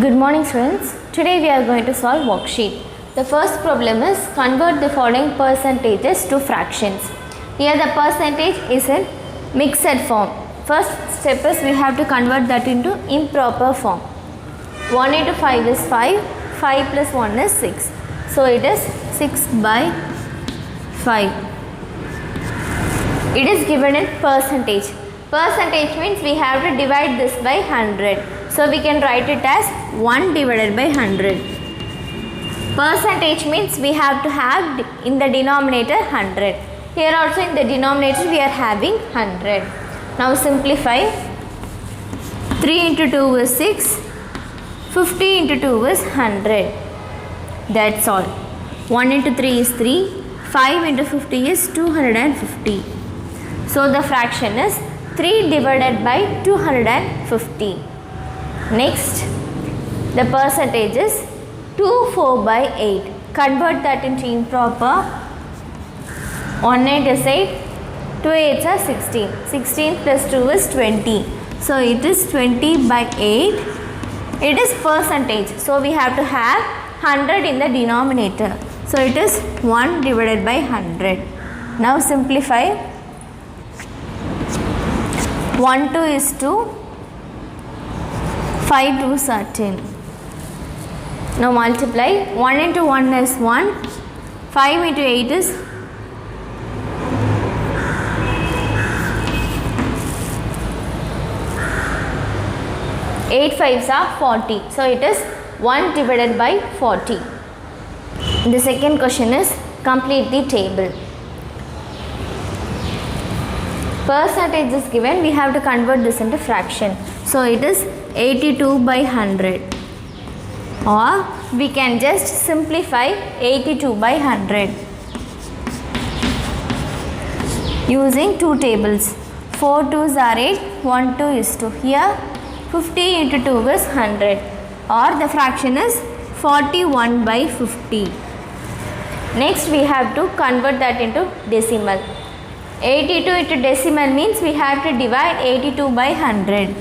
Good morning students. Today we are going to solve worksheet. The first problem is convert the following percentages to fractions. Here the percentage is in mixed form. First step is we have to convert that into improper form. 1 into 5 is 5. 5 plus 1 is 6. So it is 6 by 5. It is given in percentage. Percentage means we have to divide this by 100. So we can write it as 1 divided by 100. Percentage means we have to have in the denominator 100. Here also in the denominator we are having 100. Now simplify. 3 into 2 is 6. 50 into 2 is 100. That's all. 1 into 3 is 3. 5 into 50 is 250. So the fraction is 3 divided by 250. Next, the percentage is 4 by 8. Convert that into improper. 1 8 is 8. 2 8s are 16. 16 plus 2 is 20. So it is 20 by 8. It is percentage. So we have to have 100 in the denominator. So it is 1 divided by 100. Now simplify. 1 2 is 2. 5 2s are 10. Now multiply. 1 into 1 is 1. 5 into 8 is 8 5s are 40. So it is 1 divided by 40. The second question is complete the table. Percentage is given, we have to convert this into fraction. So it is 82 by 100, or we can just simplify 82 by 100 using two tables. 4 2s are 8, 1 2 is 2. Here 50 into 2 is 100, or the fraction is 41 by 50. Next we have to convert that into decimal. 82 into decimal means we have to divide 82 by 100.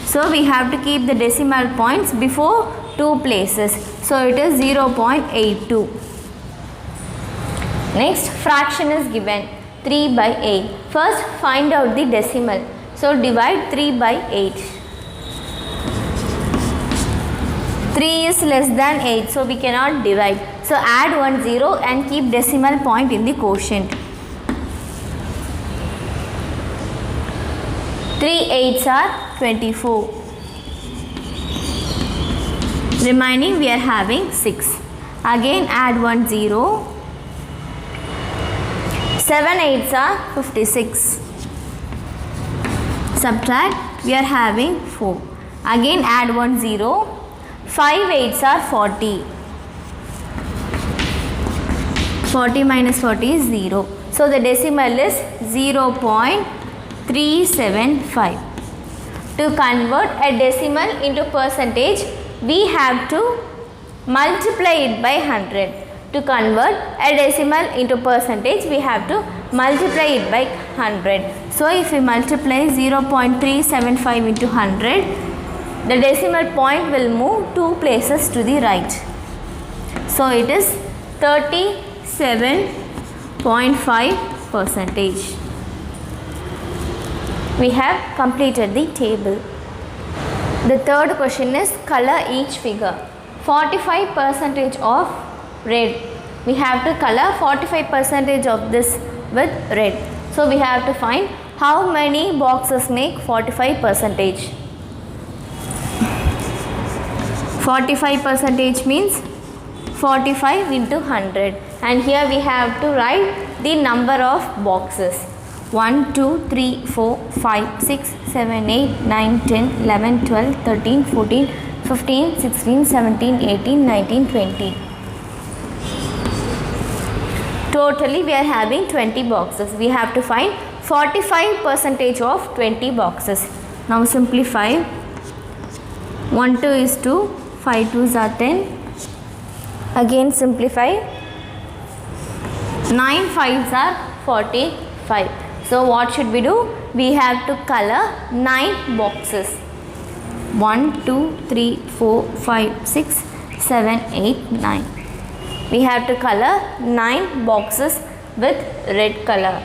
So we have to keep the decimal points before two places. So it is 0.82. Next fraction is given 3 by 8. First find out the decimal. So divide 3 by 8. 3 is less than 8. So we cannot divide. So add 1 0 and keep decimal point in the quotient. 3 8s are 24. Remaining we are having 6. Again add 1 0. 7 8s are 56. Subtract, we are having 4. Again add 1 0. 5 8s are 40. 40 minus 40 is 0. So the decimal is 0.375. To convert a decimal into percentage, we have to multiply it by 100. To convert a decimal into percentage, we have to multiply it by 100. So if we multiply 0.375 into 100, the decimal point will move 2 places to the right. So it is 37.5%. We have completed the table. The third question is color each figure. 45% of red. We have to color 45% of this with red. So we have to find how many boxes make 45%. 45% means 45 into 100. And here we have to write the number of boxes. 1, 2, 3, 4, 5, 6, 7, 8, 9, 10, 11, 12, 13, 14, 15, 16, 17, 18, 19, 20. Totally we are having 20 boxes. We have to find 45% of 20 boxes. Now simplify. 1 2 is 2. 5 2s are 10. Again simplify. 9 5s are 45. So what should we do? We have to color 9 boxes. 1, 2, 3, 4, 5, 6, 7, 8, 9. We have to color 9 boxes with red color.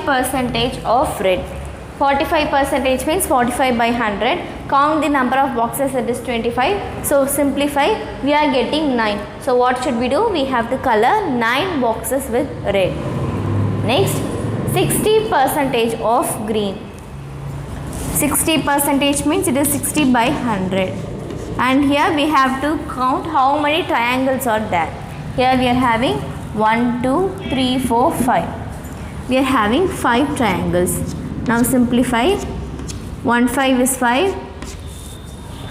Percentage of red. 45% means 45 by 100. Count the number of boxes, it is 25. So simplify, we are getting 9. So what should we do? We have to color 9 boxes with red. Next, 60% of green. 60% means it is 60 by 100. And here we have to count how many triangles are there. Here we are having 1, 2, 3, 4, 5. We are having 5 triangles. Now simplify. 1 5 is 5.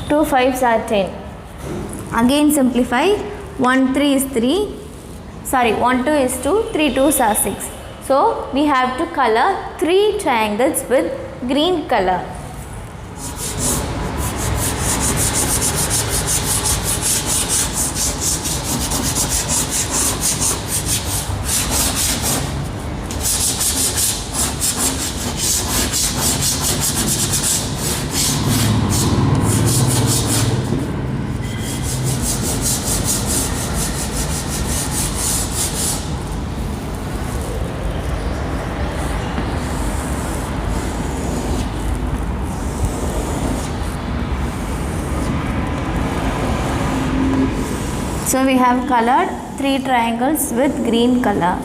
2 5s are 10. Again simplify. 1 3 is 3. Sorry, 1 2 is 2. 3 2s are 6. So we have to color 3 triangles with green color. So we have colored 3 triangles with green color.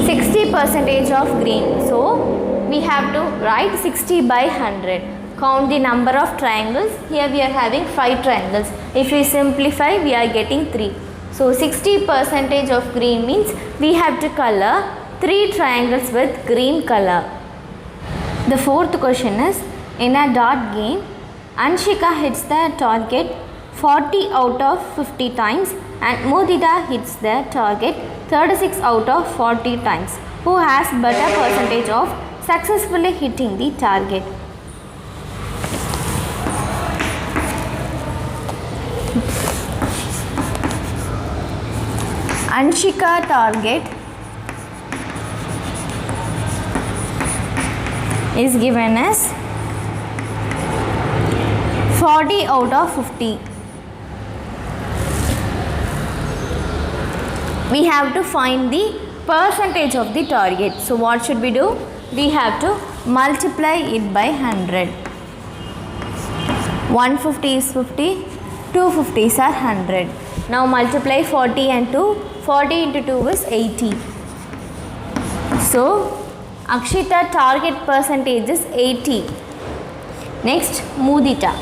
60% of green. So we have to write 60 by 100. Count the number of triangles. Here we are having 5 triangles. If we simplify, we are getting 3. So 60% of green means we have to color 3 triangles with green color. The fourth question is, in a dart game, Anshika hits the target 40 out of 50 times and Mudita hits the target 36 out of 40 times. Who has better percentage of successfully hitting the target? Anshika target is given as 40 out of 50. We have to find the percentage of the target. So what should we do? We have to multiply it by 100. 150 is 50, 250s are 100. Now multiply 40 and 2. 40 into 2 is 80. So Akshita target percentage is 80. Next, Mudita.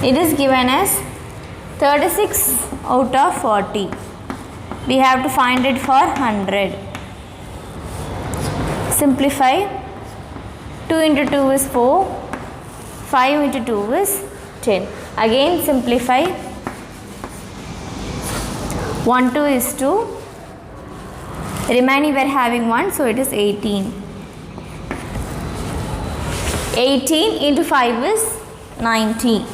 It is given as 36 out of 40. We have to find it for 100. Simplify. 2 into 2 is 4. 5 into 2 is 10. Again simplify. 1 2 is 2. Remaining we are having 1, so it is 18. 18 into 5 is 90.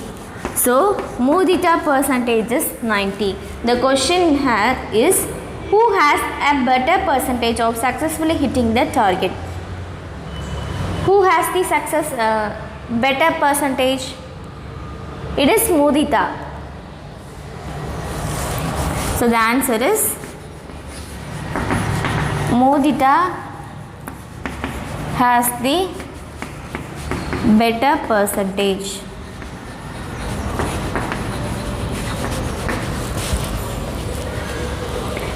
So Mudita percentage is 90. The question here is, who has a better percentage of successfully hitting the target? Who has the better percentage? It is Mudita. So the answer is Mudita has the better percentage.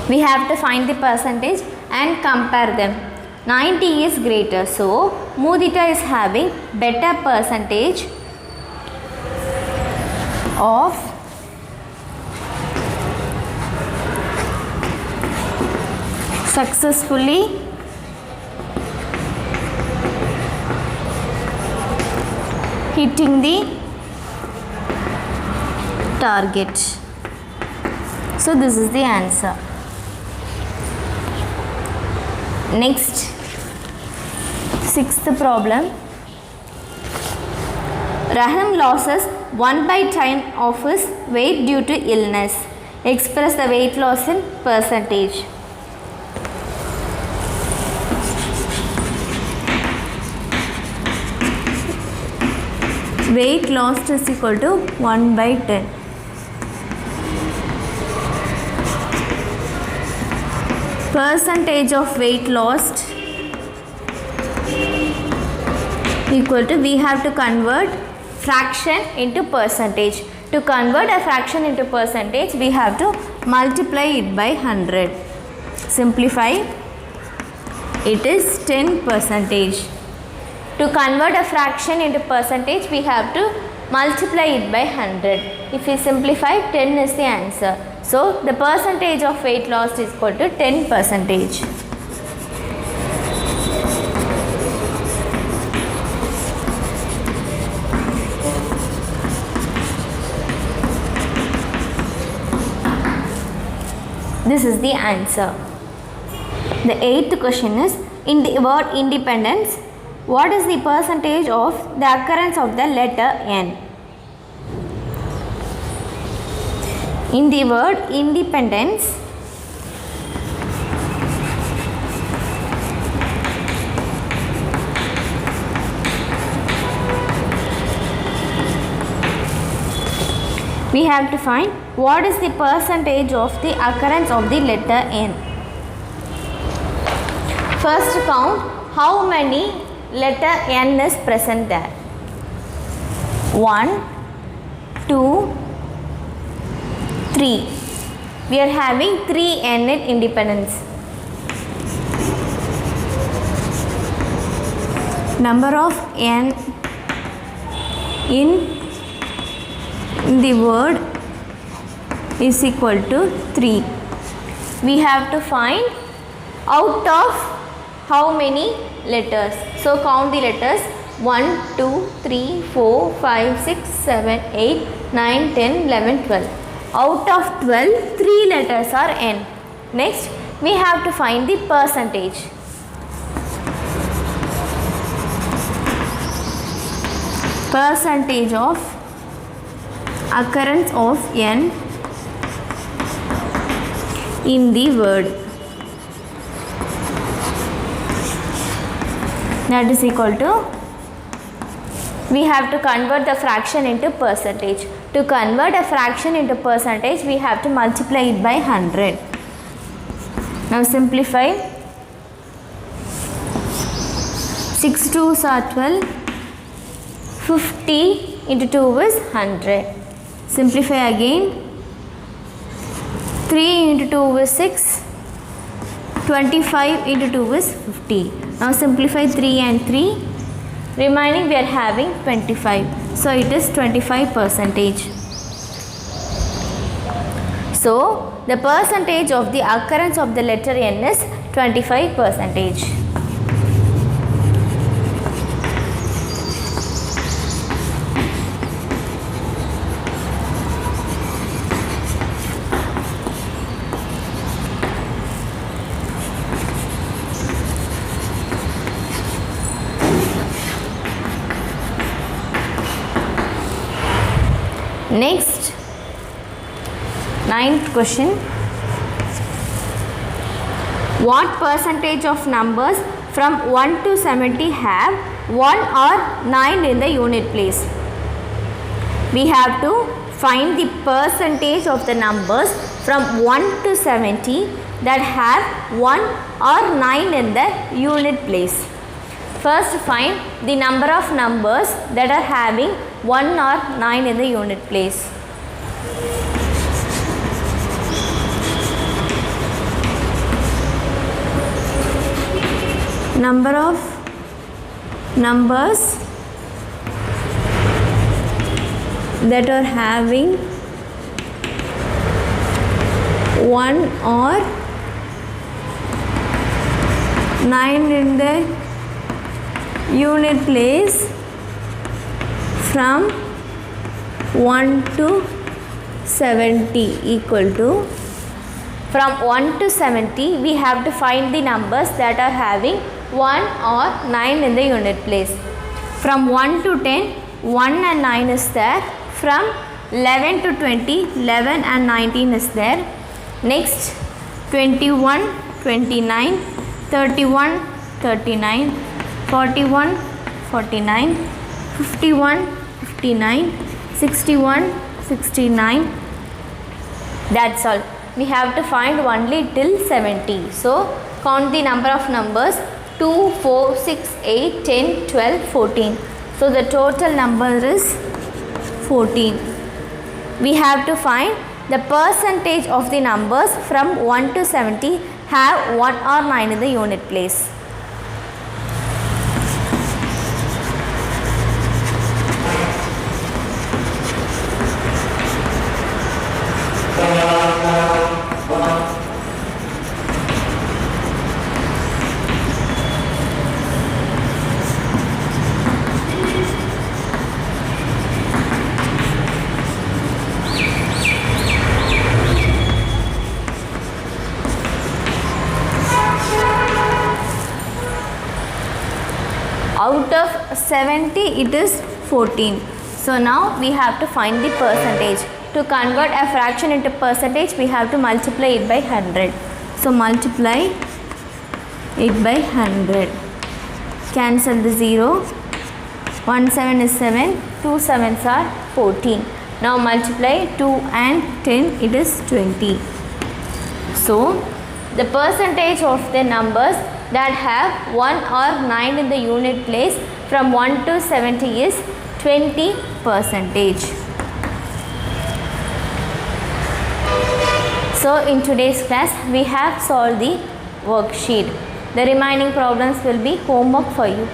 We have to find the percentage and compare them. 90 is greater, so Mudita is having better percentage of successfully hitting the target. So this is the answer. Next, sixth problem. Rahim loses 1/10 of his weight due to illness. Express the weight loss in percentage. Weight lost is equal to 1/10. Percentage of weight lost equal to, we have to convert fraction into percentage. To convert a fraction into percentage, we have to multiply it by 100. Simplify, it is 10%. To convert a fraction into percentage, we have to multiply it by 100. If we simplify, 10 is the answer. So the percentage of weight loss is equal to 10%. This is the answer. The eighth question is, in the word independence, what is the percentage of the occurrence of the letter N? In the word independence, we have to find what is the percentage of the occurrence of the letter N. First count how many letter N is present there. 1, 2, 3. We are having 3 N in independence. Number of N in the word is equal to 3. We have to find out of how many letters. So count the letters: 1, 2, 3, 4, 5, 6, 7, 8, 9, 10, 11, 12. Out of 12, 3 letters are N. Next, we have to find the percentage. Percentage of occurrence of N in the word. That is equal to, we have to convert the fraction into percentage. To convert a fraction into percentage, we have to multiply it by 100. Now simplify. 6 2s are 12. 50 into 2 is 100. Simplify again. 3 into 2 is 6. 25 into 2 is 50. Now simplify 3 and 3. Remaining we are having 25. So it is 25%. So the percentage of the occurrence of the letter N is 25%. Next, 9th question. What percentage of numbers from 1 to 70 have 1 or 9 in the unit place? We have to find the percentage of the numbers from 1 to 70 that have 1 or 9 in the unit place. First, find the number of numbers that are having 1 or 9 in the unit place. Number of numbers that are having 1 or 9 in the unit place from 1 to 70 equal to, from 1 to 70 we have to find the numbers that are having 1 or 9 in the unit place. From 1 to 10, 1 and 9 is there. From 11 to 20, 11 and 19 is there. Next 21, 29, 31, 39, 41, 49, 51, 59, 61, 69. That's all. We have to find only till 70. So count the number of numbers: 2, 4, 6, 8, 10, 12, 14. So the total number is 14. We have to find the percentage of the numbers from 1 to 70 have 1 or 9 in the unit place. Out of 70 it is 14. So now we have to find the percentage. To convert a fraction into percentage, we have to multiply it by 100. So multiply it by 100. Cancel the 0. 1 7 is 7. 2 7s are 14. Now multiply 2 and 10, it is 20. So the percentage of the numbers that have 1 or 9 in the unit place from 1 to 70 is 20%. So in today's class we have solved the worksheet. The remaining problems will be homework for you.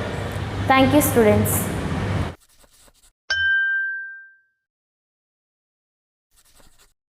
Thank you, students.